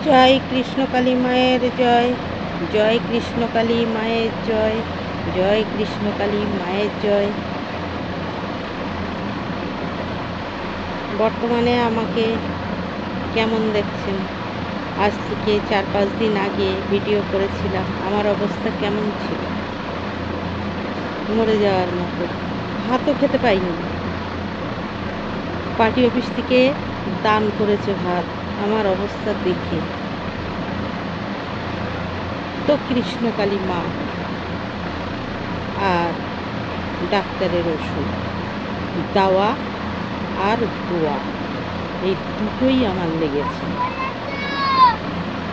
জয় কৃষ্ণকালী মায়ের জয়, জয় কৃষ্ণকালী মায়ের জয়, জয় কৃষ্ণকালী মায়ের জয়। বর্তমানে আমাকে কেমন দেখছেন? আজ থেকে 4-5 দিন আগে ভিডিও করেছিলাম, আমার অবস্থা কেমন ছিল? মরে যাওয়ার মতো, ভাতও খেতে পাইনি। পার্টি অফিস থেকে দান করেছে ভাত, আমার অবস্থা দেখে তো কৃষ্ণকালী মা আর ডাক্তারের ওষুধ, দাওয়া আর দোয়া, এই দুটোই আমার লেগেছে।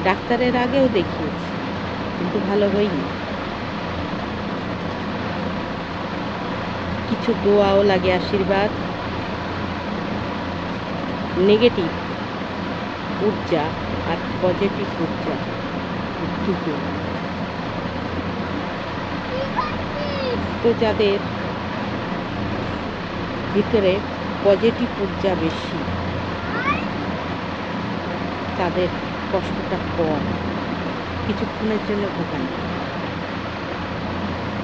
ডাক্তারের আগেও দেখিয়েছি কিন্তু ভালো হয়নি। কিছু দোয়াও লাগে, আশীর্বাদ, নেগেটিভ ঊর্জা আর পজিটিভ ঊর্জা দুটো। তো যাদের ভিতরে পজিটিভ ঊর্জা বেশি, তাদের কষ্টটা কম, কিছুক্ষণের জন্য ভোগান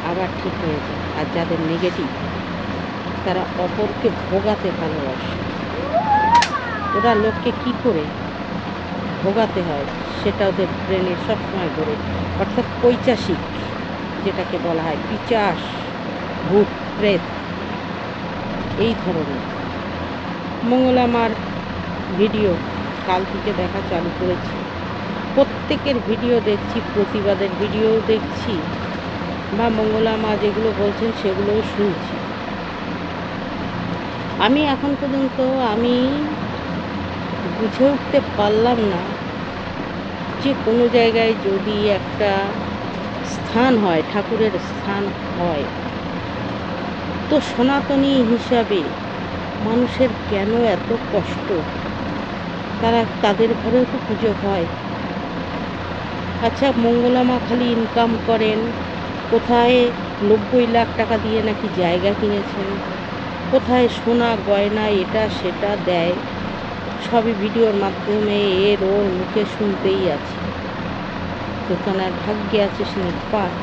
আবার ঠিক হয়ে যায়। আর যাদের নেগেটিভ, তারা অপরকে ভোগাতে ভালোবাসে। ওরা লোককে কি করে ভোগাতে হয় সেটা ওদের ব্রেনে সবসময় ঘোরে, অর্থাৎ পৈশাচিক, যেটাকে বলা হয় পিশাচ, ভূত প্রেত, এই ধরনের। মঙ্গলা মার ভিডিও কাল থেকে দেখা চালু করেছি, প্রত্যেকের ভিডিও দেখছি, প্রতিবাদের ভিডিও দেখছি, বা মঙ্গলা মা যেগুলো বলছেন সেগুলোও শুনছি। আমি এখন পর্যন্ত আমি বুঝে উঠতে পারলাম না যে কোনো জায়গায় যদি একটা স্থান হয়, ঠাকুরের স্থান হয়, তো সনাতনী হিসাবে মানুষের কেন এত কষ্ট? তাদের ঘরেও তো পুজো হয়। আচ্ছা, মঙ্গলা মা খালি ইনকাম করেন, কোথায় 90 লাখ টাকা দিয়ে নাকি জায়গা কিনেছেন, কোথায় সোনা গয়না এটা সেটা দেয়, সবই ভিডিওর মাধ্যমে এর ওর মুখে শুনতেই আছে। তো তোমার ভাগ্যে আছে সে পায়,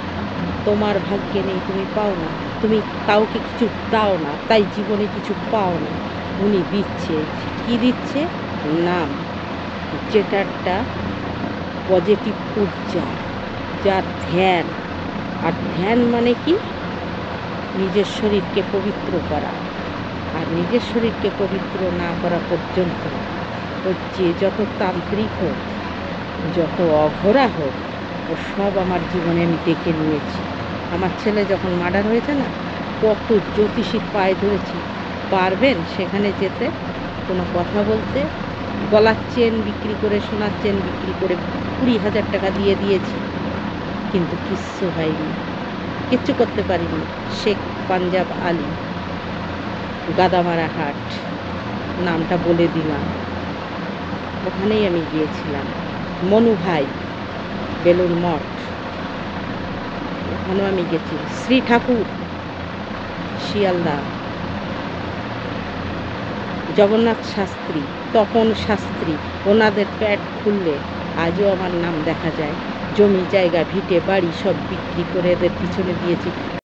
তোমার ভাগ্যে নেই, তুমি পাও না। তুমি কাউকে কিছু দাও না, তাই জীবনে কিছু পাও না। উনি দিচ্ছে, কি দিচ্ছে? নাম, যেটারটা পজিটিভ ঊর্জা, যার ধ্যান। আর ধ্যান মানে কি? নিজের শরীরকে পবিত্র করা। আর নিজের শরীরকে পবিত্র না করা পর্যন্ত হচ্ছে যত তান্ত্রিক হোক, যত অঘোরা হোক, ও সব আমার জীবনে আমি দেখে নিয়েছি। আমার ছেলে যখন মার্ডার হয়েছে না, কত জ্যোতিষীর পায়ে ধরেছি, পারবেন সেখানে যেতে, কোনো কথা বলতে? গলার চেন বিক্রি করে, সোনার চেন বিক্রি করে 20,000 টাকা দিয়ে দিয়েছি, কিন্তু কিচ্ছু হয়নি, কিচ্ছু করতে পারিনি। শেখ পাঞ্জাব আলী, গাদামারা হাট, নামটা বলে দিলাম, ওখানেই আমি গিয়েছিলাম। মনু ভাই, বেলুর মঠ, ওখানেও আমি গেছি। শ্রী ঠাকুর, শিয়ালদা, জগন্নাথ শাস্ত্রী, তপন শাস্ত্রী, ওনাদের প্যাড খুললে আজও আমার নাম দেখা যায়। জমি জায়গা ভিটে বাড়ি সব বিক্রি করে এদের পিছনে দিয়েছি,